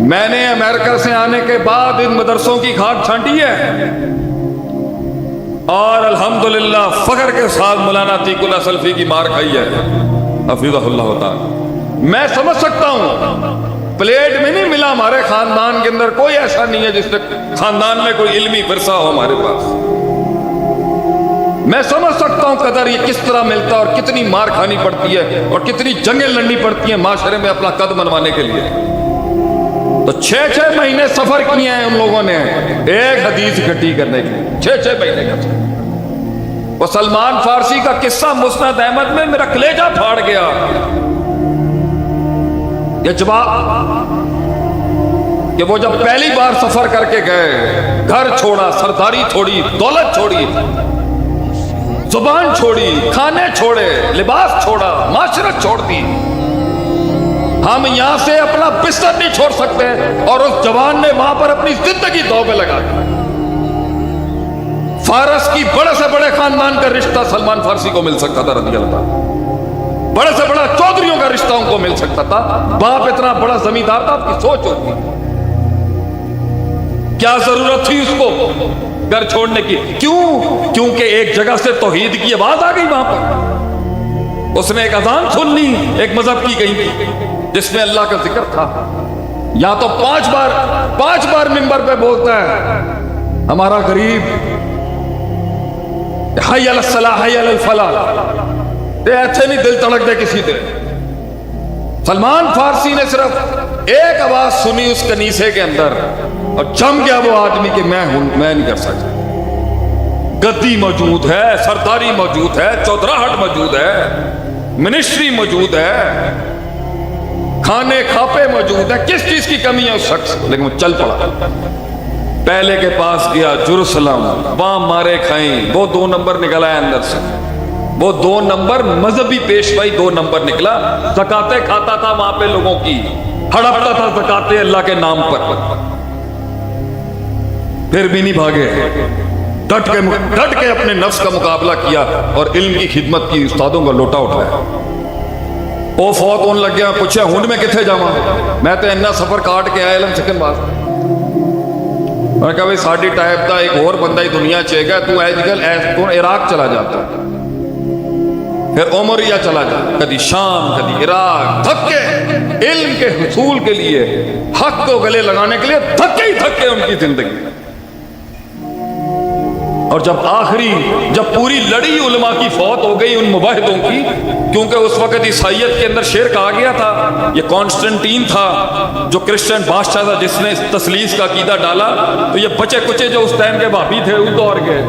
میں نے امریکہ سے آنے کے بعد ان مدرسوں کی کھاد چھانٹی ہے اور الحمدللہ فخر کے ساتھ مولانا عتیق اللہ سلفی کی مار کھائی ہے حفظہ اللہ تعالی۔ میں سمجھ سکتا ہوں پلیٹ میں نہیں ملا ہمارے خاندان کے اندر کوئی ایسا نہیں ہے جس نے خاندان میں کوئی علمی ورثہ ہو ہمارے پاس۔ میں سمجھ سکتا ہوں قدر یہ کس طرح ملتا اور کتنی مار کھانی پڑتی ہے اور کتنی جنگیں لڑنی پڑتی ہیں معاشرے میں اپنا قد بنوانے کے لیے۔ تو 6 مہینے سفر کیے ہیں ان لوگوں نے ایک حدیث اکٹھی کرنے کے لیے، 6 مہینے کا۔ وہ سلمان فارسی کا قصہ مسند احمد میں میرا کلیجہ پھاڑ گیا۔ یہ جواب کہ وہ جب پہلی بار سفر کر کے گئے، گھر چھوڑا، سرداری چھوڑی، دولت چھوڑی، زبان چھوڑی، کھانے چھوڑے، لباس چھوڑا، معاشرت چھوڑ دی۔ ہم یہاں سے اپنا بستر نہیں چھوڑ سکتے، اور اس جوان نے وہاں پر اپنی زندگی داؤ پہ لگا دی۔ فارس کی بڑے سے بڑے خاندان کا رشتہ سلمان فارسی کو مل سکتا تھا رضی اللہ عنہ، بڑے سے بڑا چودھریوں کا رشتہ ان کو مل سکتا تھا۔ باپ اتنا بڑا زمیندار تھا، آپ کی سوچ ہوتی، کیا ضرورت تھی اس کو گھر چھوڑنے کی؟ کیوں؟ کیونکہ ایک جگہ سے توحید کی آواز آ گئی وہاں پر، اس نے ایک اذان سن لی ایک مذہب کی گئی جس میں اللہ کا ذکر تھا۔ یا تو 5 بار منبر پہ بولتا ہے ہمارا غریب، حی علی الصلاح حی علی الفلاح، ایسے نہیں دل تڑک دے کسی دل۔ سلمان فارسی نے صرف ایک آواز سنی اس کنیسے کے اندر اور جم گیا وہ آدمی کہ میں نہیں کر سکتا۔ گدی موجود ہے، سرداری موجود ہے، چودراہٹ موجود ہے، منسٹری موجود ہے، کھانے کھاپے موجود ہے، کس چیز کی کمی ہے اس شخص؟ لیکن وہ چل پڑا، پہلے کے پاس گیا جرسلم، وہاں مارے کھائیں، وہ 2 نمبر نکلا ہے اندر سے، وہ 2 نمبر مذہبی پیشوائی 2 نمبر نکلا، زکاتیں کھاتا تھا وہاں پہ لوگوں کی، ہڑپتا تھا زکاتیں اللہ کے نام پر، پھر بھی نہیں بھاگے، ڈٹ کے اپنے نفس کا مقابلہ کیا اور علم کی خدمت کی، استادوں کا لوٹا اٹھایا۔ وہ فوت ہونے لگ گیا، پوچھا ہن میں کتنے جاواں؟ میں تو اتنا سفر کاٹ کے آیا علم سکھن واسطے۔ میں نے کہا بھائی ساڈی ٹائپ دا ایک اور بندہ ہی دنیا چاہے گا، تو آج کل تو عراق چلا جاتا، پھر عمریہ چلا جاتا، کدی شام کدی عراق، دھکے علم کے حصول کے لیے، حق کو گلے لگانے کے لیے دھکے ہی دھکے ان کی زندگی۔ اور جب پوری لڑی علماء کی فوت ہو گئی ان مباحثوں کی، کیونکہ اس وقت عیسائیت کے اندر شرک آ گیا تھا، یہ کانسٹنٹین تھا جو کرسچن بادشاہ تھا جس نے تثلیث کا عقیدہ ڈالا، تو یہ بچے کچے جو اس ٹائم کے بھابی تھے اس دور کے،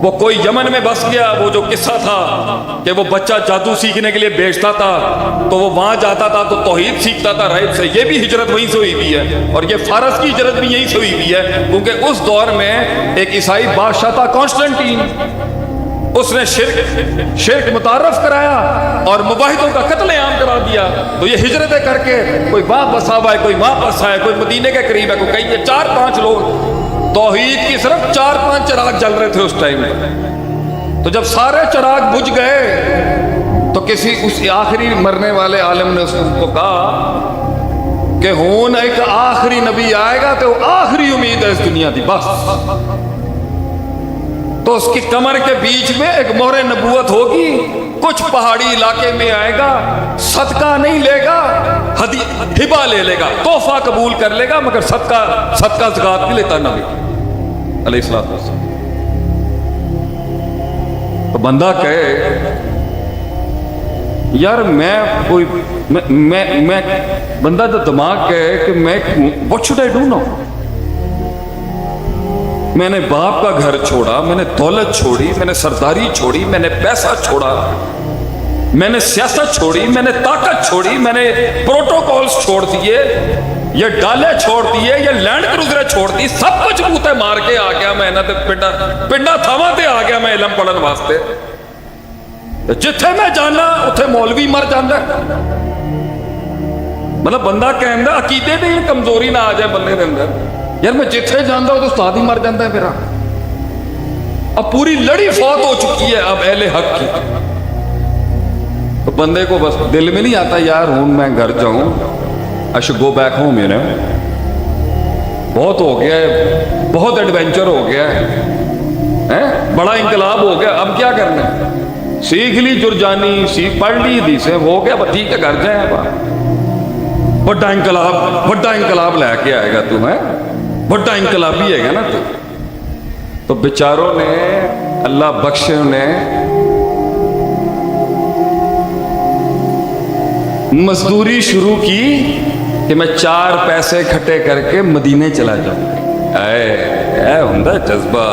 وہ کوئی یمن میں بس گیا۔ وہ جو قصہ تھا کہ وہ بچہ جادو سیکھنے کے لیے بھیجتا تھا تو وہ وہاں جاتا تھا تو توحید سیکھتا تھا راہب سے، یہ بھی ہجرت وہیں سے ہوئی بھی ہے، اور یہ فارس کی ہجرت بھی یہیں سے ہوئی بھی ہے، کیونکہ اس دور میں ایک عیسائی بادشاہ تھا کانسٹنٹین، اس نے شرک متعارف کرایا اور مباحثوں کا قتل عام کرا دیا۔ تو یہ ہجرتیں کر کے کوئی وہاں بسا ہوا ہے، کوئی وہاں بسا ہے، کوئی مدینے کے قریب ہے، کوئی کہیں، یہ 4-5 لوگ، توحید کی صرف 4-5 چراغ جل رہے تھے اس ٹائم میں۔ تو جب سارے چراغ بجھ گئے تو کسی اس آخری مرنے والے عالم نے اس کو کہا کہ ہون ایک آخری نبی آئے گا تو آخری امید ہے اس دنیا دی، بس۔ تو اس کی کمر کے بیچ میں ایک مہر نبوت ہوگی، کچھ پہاڑی علاقے میں آئے گا، صدقہ نہیں لے گا، ہبہ لے لے گا، تحفہ قبول کر لے گا، مگر صدقہ زکات نہیں لیتا نبی علیہ الصلوۃ والسلام۔ تو بندہ کہے یار میں بندہ تو دماغ کہے کہ میں what should I do now؟ میں نے باپ کا گھر چھوڑا، میں نے دولت چھوڑی، میں نے سرداری چھوڑی، میں نے پیسہ چھوڑا، میں نے سیاست چھوڑی، میں نے طاقت چھوڑی، میں نے پروٹوکولز چھوڑ دیے، یہ ڈالے چھوڑ دیے، یہ لینڈ کروزریں چھوڑ دی، سب کچھ بوتے مار کے آ گیا میں نا، پنڈا تھاواں تے آ گیا میں علم پڑھن واسطے۔ جتھے میں جانا اتھے مولوی مر جاندہ، مطلب بندہ کہندا عقیدے دی کمزوری نہ آ جائے بندے دے اندر، یار میں جتھے جاندا ہوں تو استاد ہی مر جاندہ ہے میرا۔ اب پوری لڑی فوت ہو چکی ہے اب اہل حق کی، تو بندے کو بس دل میں نہیں آتا یار ہوں میں گھر جاؤں I should go back home, बहुत हो गया है, बहुत एडवेंचर हो गया है, बड़ा इंकलाब हो गया, अब क्या करना है? सीख ली जुर्जानी, पढ़ ली हदीसें, हो गया, ठीक है, घर जाए। बड़ा इंकलाब लैके आएगा तू, है बड़ा इंकलाबी है ना तू। तो बेचारों ने, अल्लाह बख्शे ने, मजदूरी शुरू की कि मैं 4 पैसे इकट्ठे करके मदीने चला जाऊं। ऐ हुंदा जज्बा,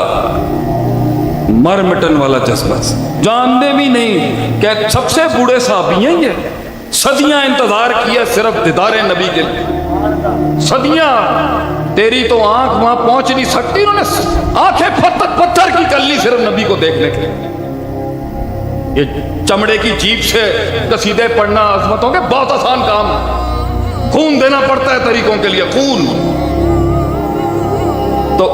मर मिटन वाला जज्बा, जानते भी नहीं कि सबसे बूढ़े साहबी हैं ये, सदियां इंतजार किया सिर्फ दीदारे नबी के लिए, सदियां। तेरी तो आंख वहां पहुंच नहीं सकती, उन्होंने आंखें पत्थर की कर ली सिर्फ नबी को देखने के लिए। ये चमड़े की जीभ से कसीदे पढ़ना अजमतों के बहुत आसान काम, खून देना पड़ता है तरीकों के लिए, खून। तो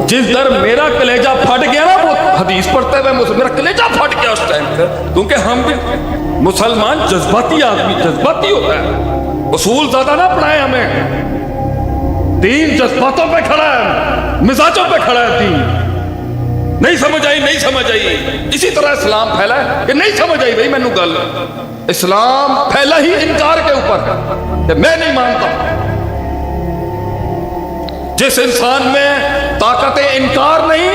जिस दर मेरा कलेजा फट गया ना, वो हदीस पढ़ते हुए मेरा कलेजा फट गया उस टाइम पे, क्योंकि हम भी मुसलमान जज्बाती आदमी, जज्बाती होता है, उसूल ज्यादा ना पढ़ाए हमें, दीन जज्बातों पे खड़ा है, मिजाजों पे खड़ा है दीन। नहीं समझ आई, इसी तरह इस्लाम फैला है कि नहीं समझ आई भाई मैनू गल। इस्लाम फैला ही इनकार के ऊपर है कि मैं नहीं मानता। जिस इंसान में ताकत इनकार नहीं,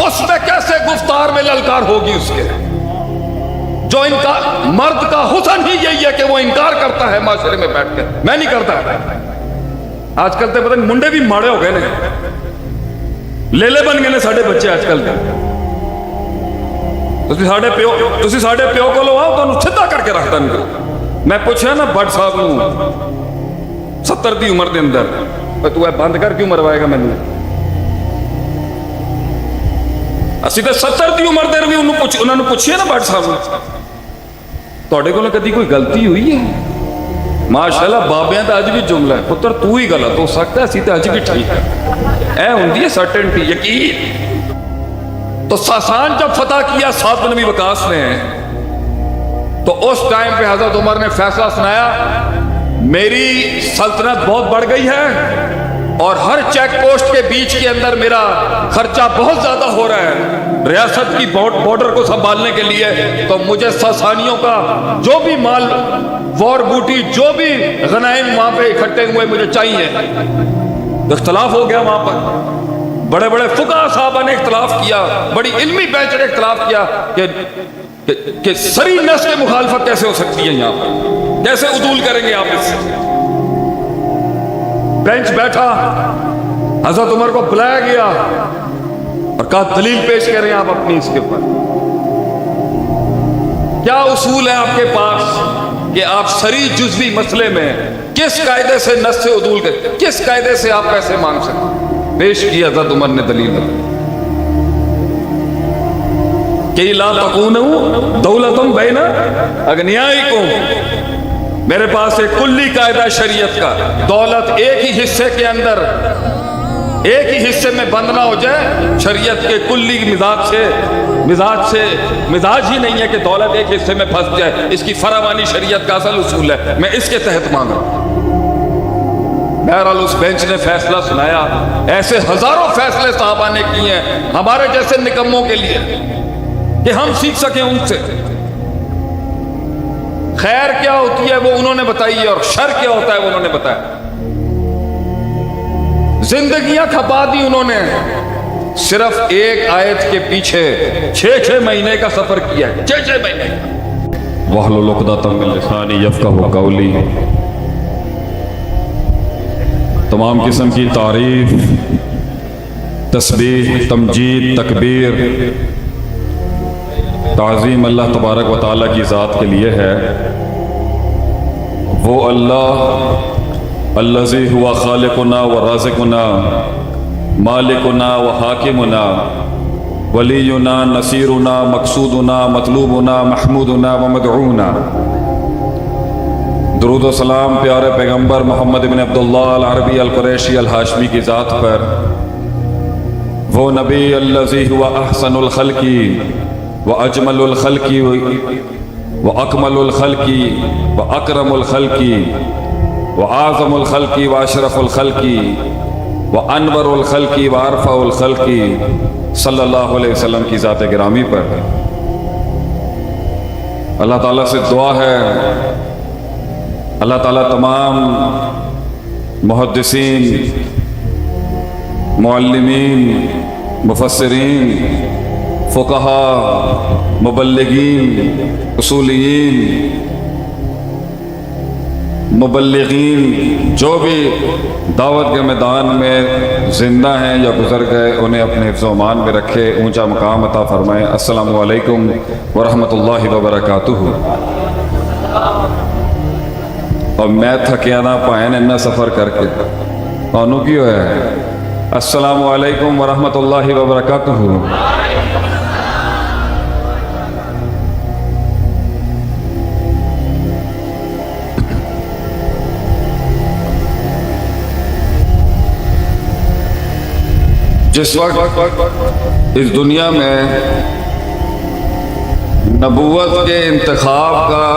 उसमें कैसे गुफ्तार में ललकार होगी उसके। जो इनकार, मर्द का हुस्न ही यही है कि वो इनकार करता है माशरे में बैठ के, मैं नहीं करता। आजकल तो पता नहीं मुंडे भी माड़े हो गए ने, लेले बन गए ने साढ़े बच्चे आजकल के। तुसी साढ़े प्यो को लो आओ तो सीधा करके रख देंगे। मैं पूछा ना भट्ट साहब नूं 70 की उम्र के अंदर, तू है बंद कर क्यों मरवाएगा मैनू? असी तो 70 की उम्र दे भी उन्होंने पूछिए ना भट्ट साहब, तुहाडे कोल कदी कोई गलती हुई है? माशाअल्लाह बाबियां का अज भी जुमला है, पुत्र तू ही गलत हो सकता है, असी तो अज भी ठीक है। ऐ होंदी है सर्टेनिटी, यकीन। तो सासान जब फतह किया साद बिन नबी वकास ने, तो उस टाइम पे हजरत उमर ने फैसला सुनाया, मेरी सल्तनत बहुत बढ़ गई है और हर चेक पोस्ट के बीच के अंदर मेरा खर्चा बहुत ज्यादा हो रहा है रियासत की बॉर्डर को संभालने के लिए, तो मुझे सासानियों का जो भी माल, वॉर बूटी, जो भी गनाइम वहां पे इकट्ठे हुए मुझे चाहिए। इख्तलाफ हो गया वहां पर, बड़े बड़े फुकाहा साहबा ने इख्तलाफ किया, बड़ी इल्मी बेंच ने इख्तलाफ किया कि सरी नस के मुखालफत कैसे हो सकती है, यहाँ पर कैसे उदूल करेंगे आप इससे। बेंच बैठा, हजरत उमर को बुलाया गया और कहा दलील पेश करें आप अपनी इसके ऊपर, क्या उसूल है आपके पास कि आप सरी जुज़वी मसले में किस कायदे से नस से उदूल करें, किस कायदे से आप पैसे मांग सकते? पेश किया हज़रत उमर ने दलील कि ला तकूनु दौलतुम बैना अगनियाइकुम, मेरे पास एक कुल्ली कायदा शरीयत का, दौलत एक ही हिस्से के अंदर, एक ही हिस्से में बंद ना हो जाए। शरीयत के कुल्ली मिजाज ही नहीं है कि दौलत एक हिस्से में फंस जाए, इसकी फरावानी शरीयत का असल उसूल है, मैं इसके तहत मांग रहा हूं। बहरहाल उस बेंच ने फैसला सुनाया, ऐसे हजारों फैसले साहबा ने किए हैं हमारे जैसे निकम्मों के लिए कि हम सीख सकें उनसे। खैर क्या होती है वो उन्होंने बताई है, और शर क्या होता है वो उन्होंने बताया। जिंदगियां खपा दी उन्होंने, सिर्फ एक आयत के पीछे 6 महीने का सफर किया है, 6 महीने। वहलुल उक़दतम मिन लिसानी यफ़क़हू क़ौली। तमाम किस्म की तारीफ, तस्बीह, तमजीद, तकबीर, ताज़ीम अल्लाह तबारक व तआला की ज़ात के लिए है। वो अल्लाह अल्लज़ी हुआ खालिकुना व राज़िकुना, मालिकुना व हाकिमुना, वलीयुना, नसीरुना, मकसूदुना, मतलूबुना, महमूदुना व मदऊना। दुरूद व सलाम प्यारे पैगम्बर मोहम्मद बिन अब्दुल्लाह अल अरबी अल कुरैशी अल हाशमी की ज़ात पर, वो नबी अल्लज़ी हुआ अहसनुल खल्क़ी व अजमलुल खल्क़ी व अकमलुल खल्क़ी व अकरमुल खल्क़ी व आज़मुल खल्क़ी व अशरफुल खल्क़ी व अनवरुल खल्क़ी व अरफ़ाउल खल्क़ी सल्लल्लाहु अलैहि वसल्लम की ज़ात गिरामी पर अल्लाह ताला से दुआ है, अल्लाह ताला तमाम मुहद्दिसीन, मुअल्लिमीन, मुफस्सिरीन, फ़ुक़हा, मुबल्लिगीन, उसूलियीन, मुबल्लिगीन, जो भी दावत के मैदान में ज़िंदा हैं या गुज़र गए, उन्हें अपने हिफ्ज़ व अमान में रखे, ऊंचा मकाम अता फरमाएँ। अस्सलामु अलैकुम व रहमतुल्लाहि व बरकातुहू। और मैं थकिया ना पाएं इन्ना सफ़र करके, थानू की होया है? अस्सलामु अलैकुम व रहमतुल्लाहि व बरकातुहू। जिस वक्त इस दुनिया में नबूवत के इंतखाब का